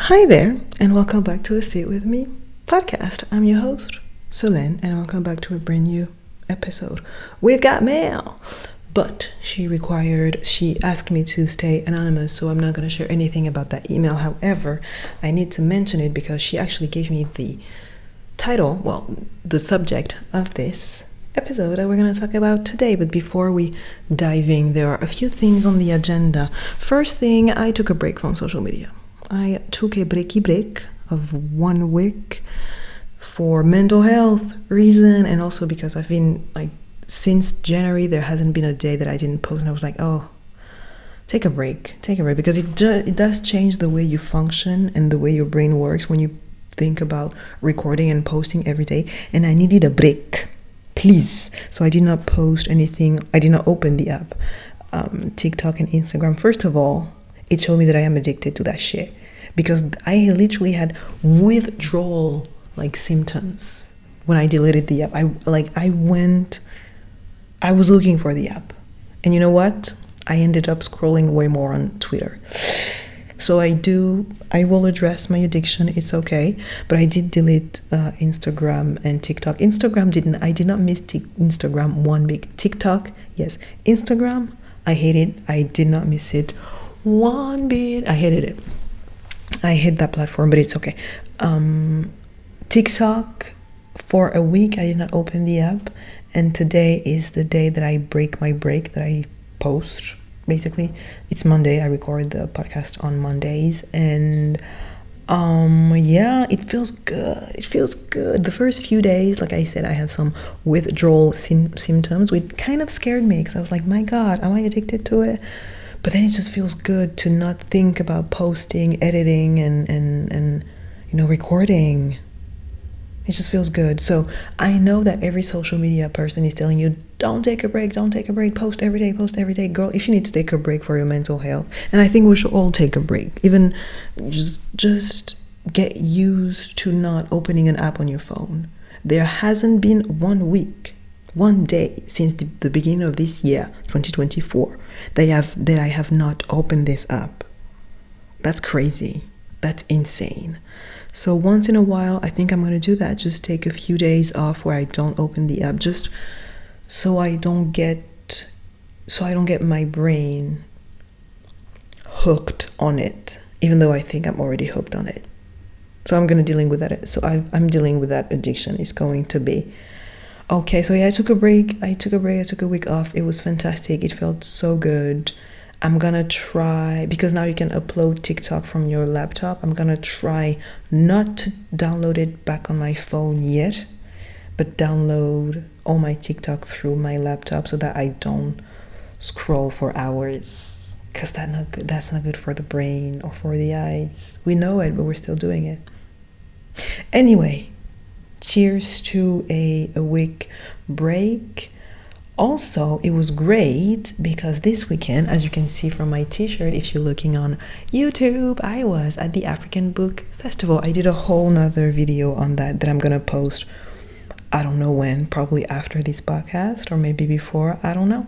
Hi there, and welcome back to a Sit With Me podcast. I'm your host, Solène, and welcome back to a brand new episode. We've got mail, but she asked me to stay anonymous, so I'm not going to share anything about that email. However, I need to mention it because she actually gave me the subject of this episode that we're going to talk about today. But before we dive in, there are a few things on the agenda. First thing, I took a break from social media. I took a break of 1 week for mental health reason, and also because I've been since January there hasn't been a day that I didn't post, and I was like, oh, take a break because it does change the way you function and the way your brain works when you think about recording and posting every day. And I needed a break, please. So I did not post anything. I did not open the app, TikTok and Instagram. First of all, it showed me that I am addicted to that shit, because I literally had withdrawal symptoms when I deleted the app. I was looking for the app, and you know what? I ended up scrolling way more on Twitter. So I will address my addiction. It's okay, but I did delete Instagram and TikTok. I did not miss Instagram 1 week. TikTok, yes. Instagram, I hate it. I did not miss it one bit. I hated it. I hate that platform, but it's okay. TikTok, for a week I did not open the app, and today is the day that I break my break, that I post. Basically, it's Monday. I record the podcast on Mondays, and it feels good. The first few days, like I said, I had some withdrawal symptoms, which kind of scared me, because I was like, my God, am I addicted to it? But then it just feels good to not think about posting, editing, and recording. It just feels good. So I know that every social media person is telling you, don't take a break, post every day. Girl, if you need to take a break for your mental health, and I think we should all take a break, even just get used to not opening an app on your phone. There hasn't been 1 week, 1 day since the beginning of this year, 2024, that I have not opened this app. That's crazy. That's insane. So once in a while, I think I'm going to do that. Just take a few days off where I don't open the app, just so I don't get my brain hooked on it, even though I think I'm already hooked on it. So I'm going to dealing with that. So I'm dealing with that addiction. It's going to be okay. So yeah, I took a break. I took a week off. It was fantastic. It felt so good. I'm gonna try, because now you can upload TikTok from your laptop. I'm gonna try not to download it back on my phone yet, but download all my TikTok through my laptop so that I don't scroll for hours, because that's not good for the brain or for the eyes. We know it, but we're still doing it. Anyway, cheers to a week break. Also, it was great because this weekend, as you can see from my t-shirt, if you're looking on YouTube, I was at the African Book Festival. I did a whole nother video on that I'm gonna post, I don't know when, probably after this podcast or maybe before, I don't know.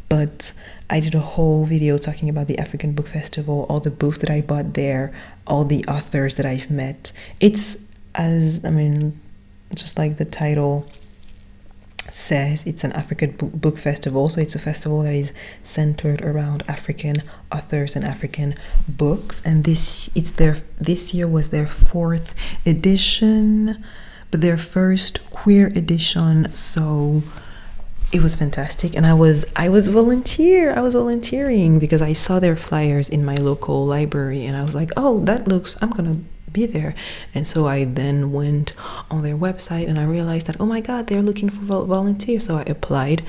But I did a whole video talking about the African Book Festival, all the books that I bought there, all the authors that I've met. Just like the title says, it's an African book festival, so it's a festival that is centered around African authors and African books. And this year was their 4th edition, but their first queer edition. So it was fantastic, and I was volunteering because I saw their flyers in my local library, and I was like, oh, I'm gonna be there. And so I then went on their website, and I realized that, oh my God, they're looking for volunteers. So I applied,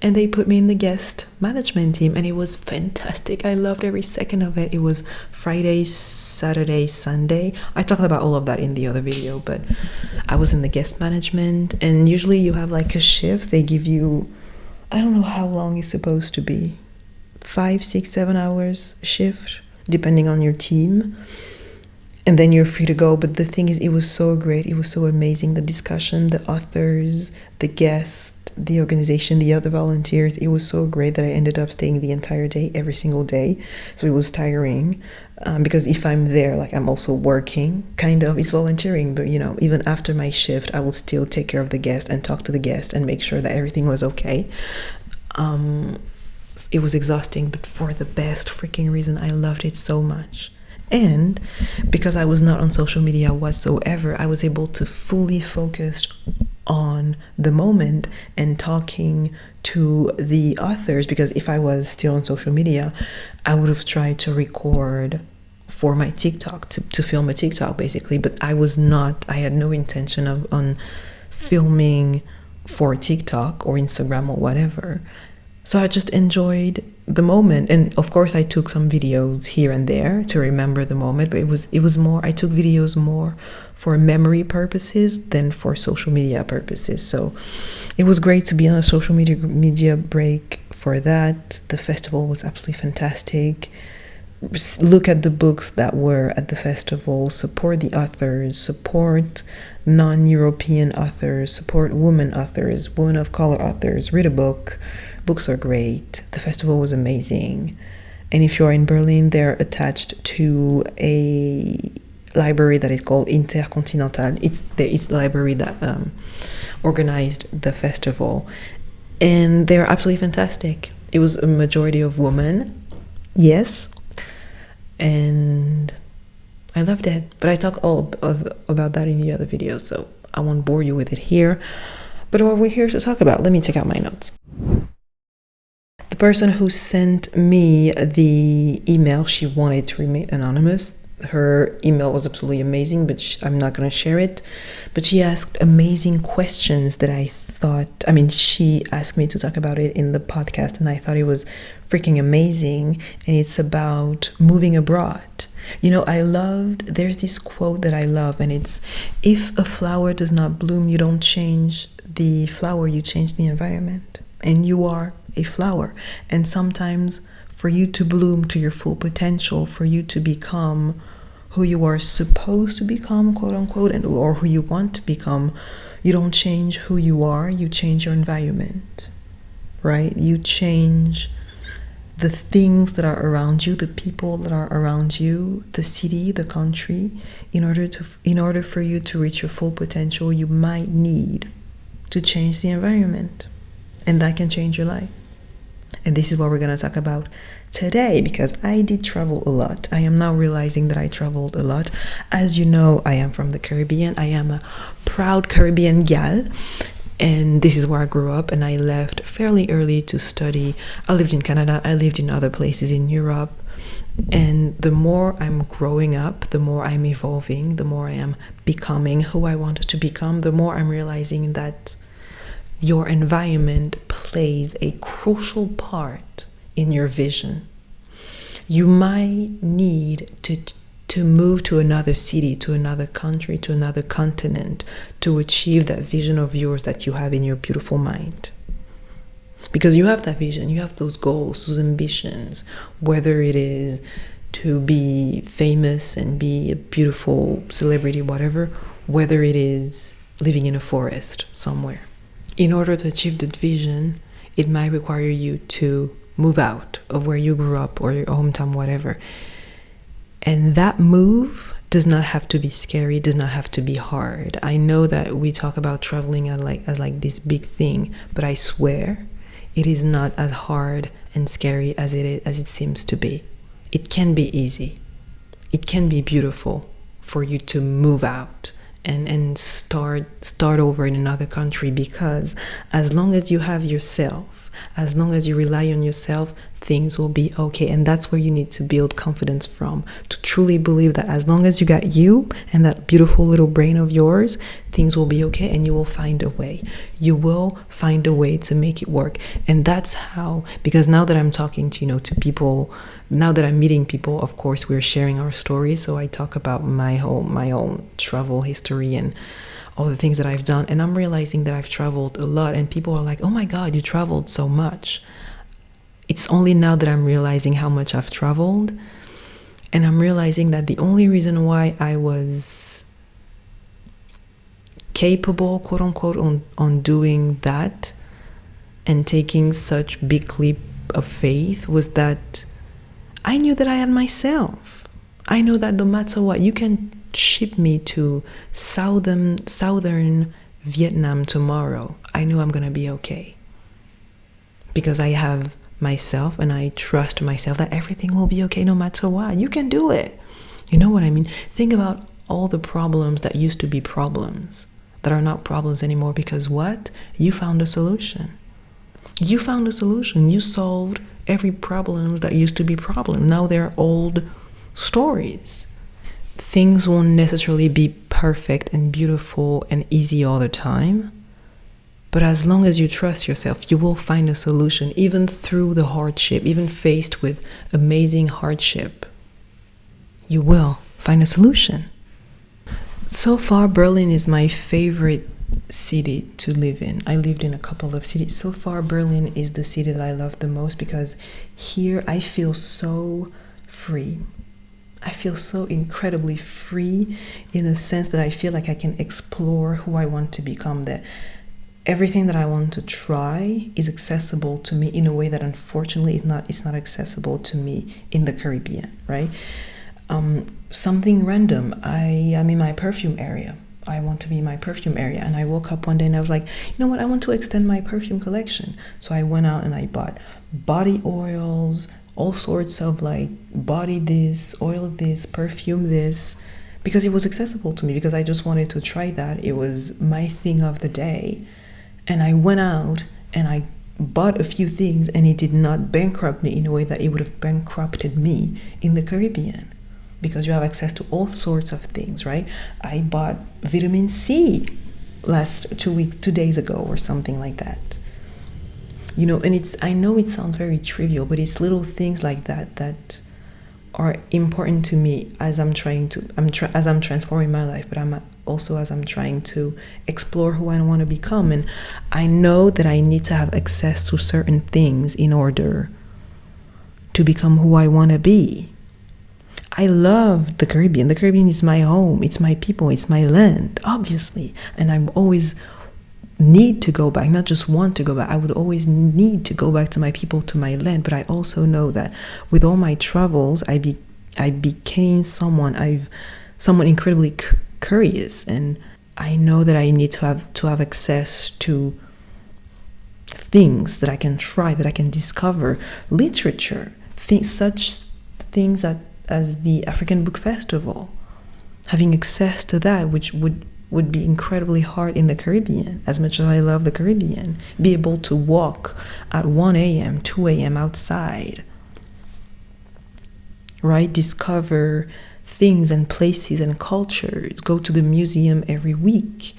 and they put me in the guest management team, and it was fantastic. I loved every second of it. It was Friday, Saturday, Sunday. I talked about all of that in the other video, but I was in the guest management, and usually you have a shift. They give you, I don't know how long it's supposed to be, 5, 6, 7 hours shift, depending on your team. And then you're free to go. But the thing is, it was so great. It was so amazing. The discussion, the authors, the guests, the organization, the other volunteers, it was so great that I ended up staying the entire day, every single day. So it was tiring, because if I'm there, like, I'm also working, kind of. It's volunteering, but even after my shift, I would still take care of the guest and talk to the guest and make sure that everything was okay. It was exhausting, but for the best freaking reason. I loved it so much. And because I was not on social media whatsoever, I was able to fully focus on the moment and talking to the authors, because if I was still on social media, I would have tried to record for my TikTok, to film a TikTok basically, but I had no intention of on filming for TikTok or Instagram or whatever. So I just enjoyed the moment, and of course I took some videos here and there to remember the moment, but it was more, I took videos more for memory purposes than for social media purposes. So it was great to be on a social media break for that. The festival was absolutely fantastic. Look at the books that were at the festival, support the authors, support non-European authors, support women authors, women of color authors, read a book. Books are great. The festival was amazing. And if you're in Berlin, they're attached to a library that is called Intercontinental. It's the library that organized the festival. And they're absolutely fantastic. It was a majority of women. Yes. And I loved it. But I talk about that in the other videos, so I won't bore you with it here. But what we're here to talk about, let me take out my notes. The person who sent me the email, she wanted to remain anonymous. Her email was absolutely amazing, but I'm not going to share it. But she asked amazing questions that she asked me to talk about it in the podcast, and I thought it was freaking amazing. And it's about moving abroad. There's this quote that I love, and it's, if a flower does not bloom, you don't change the flower, you change the environment. And you are a flower. And sometimes for you to bloom to your full potential, for you to become who you are supposed to become, quote unquote, or who you want to become, you don't change who you are, you change your environment, right? You change the things that are around you, the people that are around you, the city, the country. In order for you to reach your full potential, you might need to change the environment. And that can change your life. And this is what we're going to talk about today, because I did travel a lot. I am now realizing that I traveled a lot. As you know, I am from the Caribbean. I am a proud Caribbean gal. And this is where I grew up, and I left fairly early to study. I lived in Canada. I lived in other places in Europe. And the more I'm growing up, the more I'm evolving, the more I am becoming who I want to become, the more I'm realizing that your environment plays a crucial part in your vision. You might need to move to another city, to another country, to another continent to achieve that vision of yours that you have in your beautiful mind. Because you have that vision, you have those goals, those ambitions, whether it is to be famous and be a beautiful celebrity, whatever, whether it is living in a forest somewhere. In order to achieve that vision, it might require you to move out of where you grew up or your hometown, whatever. And that move does not have to be scary, does not have to be hard. I know that we talk about traveling as like this big thing, but I swear it is not as hard and scary as it seems to be. It can be easy. It can be beautiful for you to move out and start over in another country, because as long as you have yourself, as long as you rely on yourself, things will be okay. And that's where you need to build confidence from, to truly believe that as long as you got you and that beautiful little brain of yours, things will be okay, and you will find a way. You will find a way to make it work. And that's how, because now that I'm talking to people, now that I'm meeting people, of course we're sharing our stories. So I talk about my own travel history and all the things that I've done, and I'm realizing that I've traveled a lot, and people are like, oh my God, you traveled so much. It's only now that I'm realizing how much I've traveled, and I'm realizing that the only reason why I was capable, quote unquote, on doing that and taking such big leap of faith was that I knew that I had myself. I know that no matter what, you can ship me to southern Vietnam tomorrow. I know I'm gonna be okay. Because I have myself and I trust myself that everything will be okay no matter what. You can do it. You know what I mean? Think about all the problems that used to be problems that are not problems anymore because what? You found a solution. You found a solution. You solved every problem that used to be problem. Now they're old stories. Things won't necessarily be perfect and beautiful and easy all the time. But as long as you trust yourself, you will find a solution, even through the hardship, even faced with amazing hardship. You will find a solution. So far, Berlin is my favorite city to live in. I lived in a couple of cities. So far, Berlin is the city that I love the most because here I feel so free. I feel so incredibly free in a sense that I feel like I can explore who I want to become, that everything that I want to try is accessible to me in a way that unfortunately it's not accessible to me in the Caribbean, right? Something random. I am in my perfume area. I want to be in my perfume area. And I woke up one day and I was like, you know what? I want to extend my perfume collection. So I went out and I bought body oils, all sorts of like body this, oil this, perfume this, because it was accessible to me, because I just wanted to try that. It was my thing of the day. And I went out and I bought a few things and it did not bankrupt me in a way that it would have bankrupted me in the Caribbean. Because you have access to all sorts of things, right? I bought vitamin C last 2 days ago or something like that. You know, and I know it sounds very trivial, but it's little things like that that are important to me as I'm transforming my life, but I'm also as I'm trying to explore who I want to become. And I know that I need to have access to certain things in order to become who I want to be. I love the Caribbean. The Caribbean is my home. It's my people. It's my land, obviously. And I always need to go back, not just want to go back. I would always need to go back to my people, to my land. But I also know that with all my travels, I became someone incredibly curious. And I know that I need to have access to things that I can try, that I can discover, literature, such things as the African Book Festival, having access to that, which would be incredibly hard in the Caribbean, as much as I love the Caribbean. Be able to walk at 1 a.m., 2 a.m. outside, right? Discover things and places and cultures, go to the museum every week,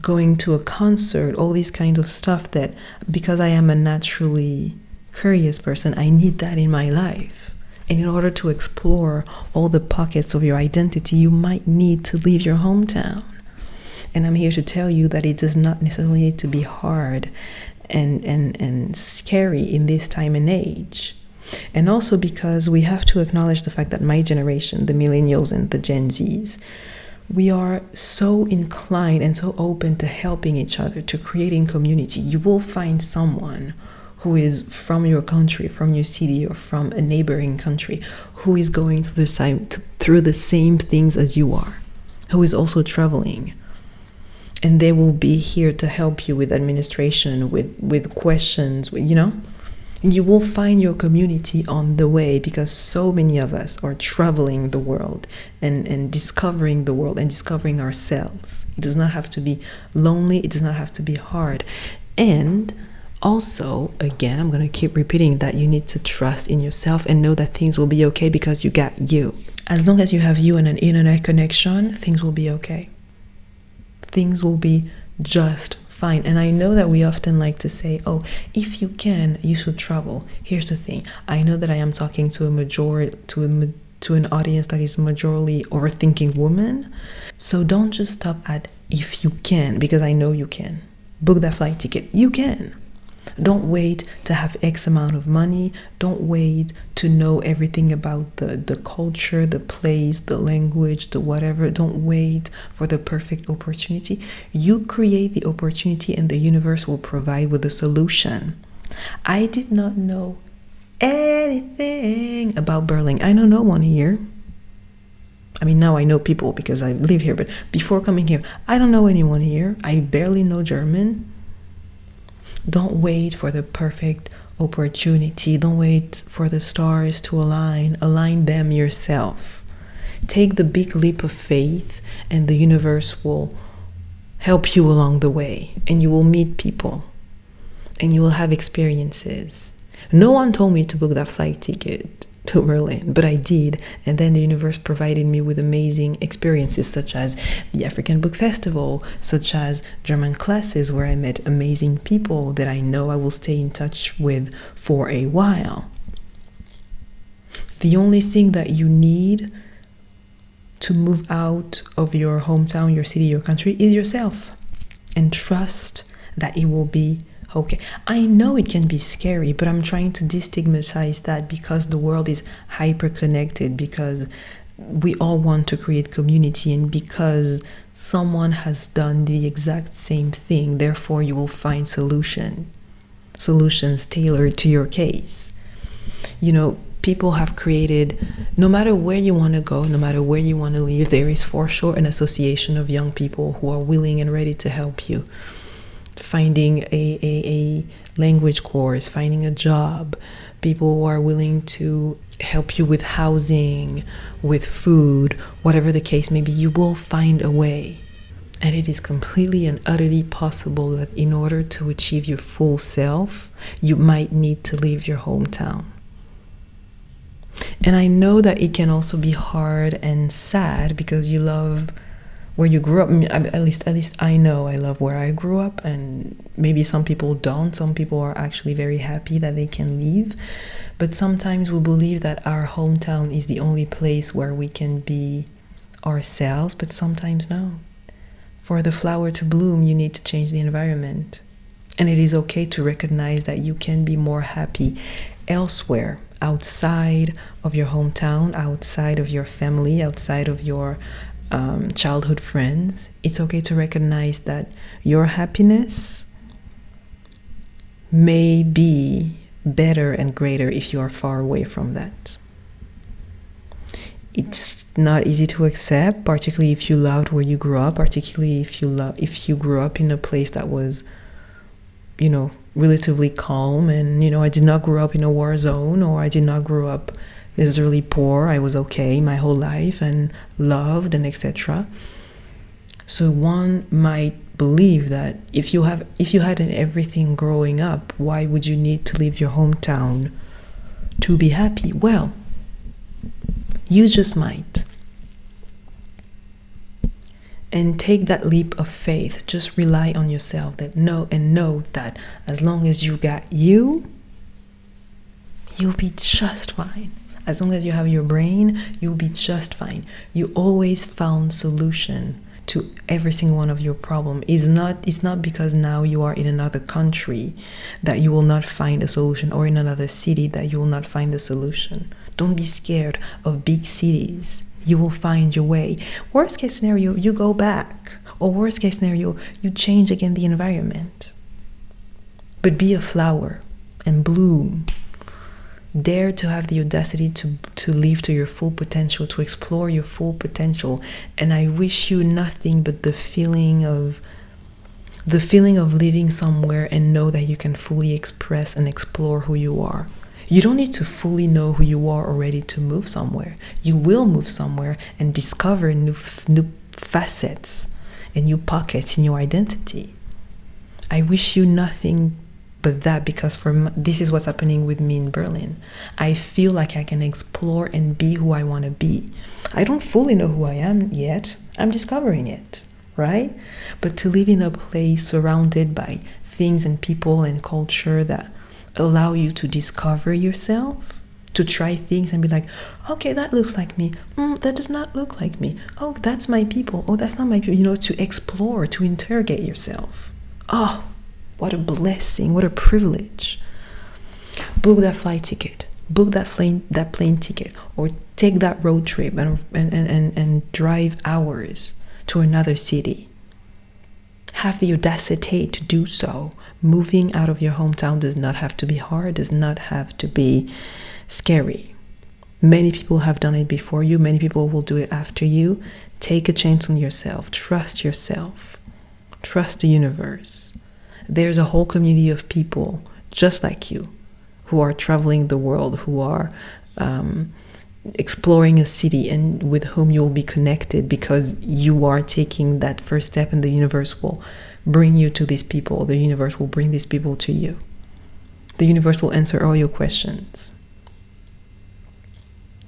going to a concert, all these kinds of stuff that, because I am a naturally curious person, I need that in my life. And in order to explore all the pockets of your identity, you might need to leave your hometown. And I'm here to tell you that it does not necessarily need to be hard and scary in this time and age. And also because we have to acknowledge the fact that my generation, the millennials and the Gen Zs, we are so inclined and so open to helping each other, to creating community. You will find someone who is from your country, from your city, or from a neighboring country, who is going through the same things as you are, who is also traveling. And they will be here to help you with administration, with questions, you know? You will find your community on the way, because so many of us are traveling the world and discovering the world and discovering ourselves. It does not have to be lonely. It does not have to be hard. And also, again, I'm going to keep repeating that you need to trust in yourself and know that things will be okay because you got you. As long as you have you and an internet connection, things will be okay. Things will be just fine. And I know that we often like to say, oh, if you can, you should travel. Here's the thing. I know that I am talking to an audience that is majorly overthinking women. So don't just stop at if you can, because I know you can. Book that flight ticket. You can. Don't wait to have X amount of money. Don't wait to know everything about the culture, the place, the language, the whatever. Don't wait for the perfect opportunity. You create the opportunity and the universe will provide with the solution. I did not know anything about Berlin. I know no one here. I mean, now I know people because I live here, but before coming here, I don't know anyone here. I barely know German. Don't wait for the perfect opportunity. Don't wait for the stars to align. Align them yourself. Take the big leap of faith, and the universe will help you along the way, and you will meet people, and you will have experiences. No one told me to book that flight ticket to Berlin, but I did, and then the universe provided me with amazing experiences such as the African Book Festival, such as German classes where I met amazing people that I know I will stay in touch with for a while. The only thing that you need to move out of your hometown, your city, your country is yourself, and trust that it will be okay. I know it can be scary, but I'm trying to destigmatize that because the world is hyper connected, because we all want to create community, and because someone has done the exact same thing, therefore you will find solutions tailored to your case. You know, people have created, no matter where you want to go, no matter where you want to live, there is for sure an association of young people who are willing and ready to help you. Finding a language course, finding a job, people who are willing to help you with housing, with food, whatever the case may be, you will find a way. And it is completely and utterly possible that in order to achieve your full self, you might need to leave your hometown. And I know that it can also be hard and sad because you love where you grew up. At least I know I love where I grew up, and maybe some people don't. Some people are actually very happy that they can leave. But sometimes we believe that our hometown is the only place where we can be ourselves, but sometimes no. For the flower to bloom, you need to change the environment. And it is okay to recognize that you can be more happy elsewhere, outside of your hometown, outside of your family, outside of your childhood friends. It's okay to recognize that your happiness may be better and greater if you are far away from that. It's not easy to accept, particularly if you loved where you grew up, particularly if you grew up in a place that was, relatively calm. And I did not grow up in a war zone, or I did not grow up necessarily poor. I was okay my whole life and loved and etc. So one might believe that if you had everything growing up, why would you need to leave your hometown to be happy? Well, you just might. And take that leap of faith. Just rely on yourself. Know that as long as you got you'll be just fine. As long as you have your brain, you'll be just fine. You always found solution to every single one of your problem. It's not because now you are in another country that you will not find a solution, or in another city that you will not find the solution. Don't be scared of big cities. You will find your way. Worst case scenario, you go back. Or worst case scenario, you change again the environment. But be a flower and bloom. Dare to have the audacity to live to your full potential, to explore your full potential. And I wish you nothing but the feeling of living somewhere and know that you can fully express and explore who you are. You don't need to fully know who you are already to move somewhere. You will move somewhere and discover new facets and new pockets in your identity. I wish you nothing but that, because this is what's happening with me in Berlin. I feel like I can explore and be who I want to be. I don't fully know who I am yet. I'm discovering it, right? But to live in a place surrounded by things and people and culture that allow you to discover yourself, to try things and be like, okay, that looks like me. That does not look like me. Oh, that's my people. Oh, that's not my people. To explore, to interrogate yourself. Oh, What a blessing, what a privilege. Book that flight ticket, book that plane ticket, or take that road trip and drive hours to another city. Have the audacity to do so. Moving out of your hometown does not have to be hard, does not have to be scary. Many people have done it before you. Many people will do it after you. Take a chance on yourself. Trust yourself. Trust the universe. There's a whole community of people just like you who are traveling the world, who are exploring a city, and with whom you'll be connected because you are taking that first step, and the universe will bring you to these people. The universe will bring these people to you. The universe will answer all your questions.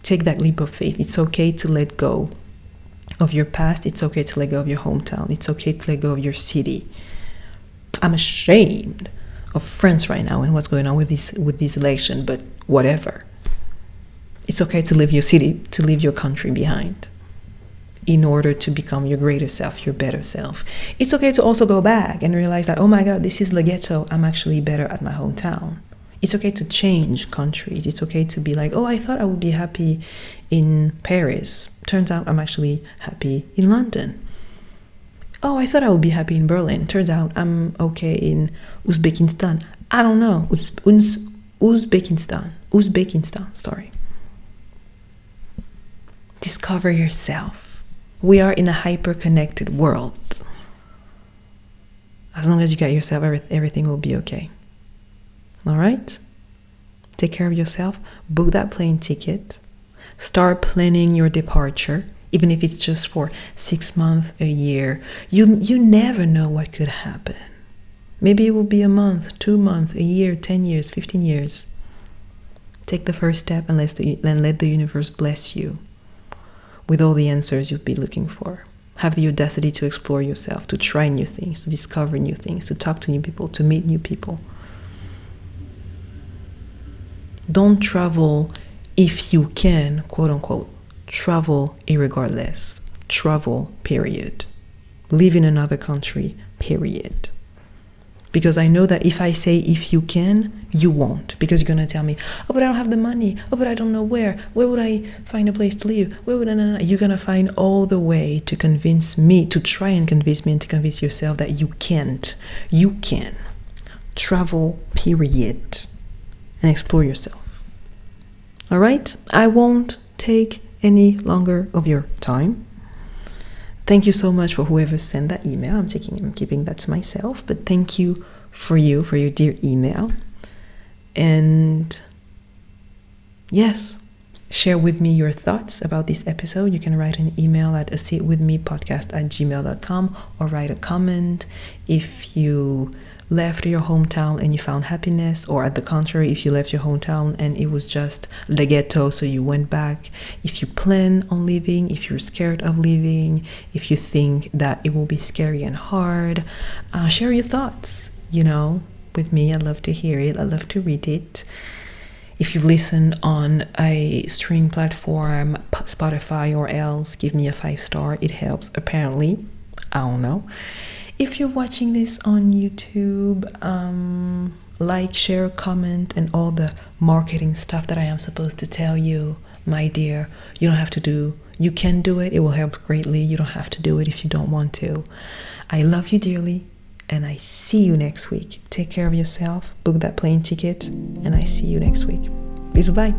Take that leap of faith. It's okay to let go of your past. It's okay to let go of your hometown. It's okay to let go of your city. I'm ashamed of France right now and what's going on with this election, but whatever. It's okay to leave your city, to leave your country behind in order to become your greater self, your better self. It's okay to also go back and realize that, oh my God, this is the ghetto. I'm actually better at my hometown. It's okay to change countries. It's okay to be like, oh, I thought I would be happy in Paris. Turns out I'm actually happy in London. Oh, I thought I would be happy in Berlin. Turns out I'm okay in Uzbekistan. I don't know. Uzbekistan, sorry. Discover yourself. We are in a hyper-connected world. As long as you get yourself, everything will be okay. All right? Take care of yourself. Book that plane ticket. Start planning your departure, even if it's just for 6 months, a year. You never know what could happen. Maybe it will be a month, 2 months, a year, 10 years, 15 years. Take the first step and let the universe bless you with all the answers you'll be looking for. Have the audacity to explore yourself, to try new things, to discover new things, to talk to new people, to meet new people. Don't travel if you can, quote unquote. Travel irregardless. Travel, period. Live in another country, period. Because I know that if I say if you can, you won't. Because you're going to tell me, oh, but I don't have the money. Oh, but I don't know where. Where would I find a place to live? Where would I? You're going to find all the way to convince me, to try and convince me and to convince yourself that you can't. You can. Travel, period. And explore yourself. All right? I won't take any longer of your time. Thank you so much for whoever sent that email. I'm keeping that to myself, but thank you for your dear email. And yes, share with me your thoughts about this episode. You can write an email at asitwithmepodcast@gmail.com or write a comment if you left your hometown and you found happiness, or at the contrary, if you left your hometown and it was just the ghetto, so you went back. If you plan on leaving, if you're scared of leaving, if you think that it will be scary and hard, share your thoughts, with me. I'd love to hear it. I'd love to read it. If you've listened on a streaming platform, Spotify or else, give me a 5-star. It helps, apparently. I don't know. If you're watching this on YouTube, like, share, comment, and all the marketing stuff that I am supposed to tell you, my dear. You don't have to do. You can do it. It will help greatly. You don't have to do it if you don't want to. I love you dearly, and I see you next week. Take care of yourself. Book that plane ticket, and I see you next week. Peace, bye.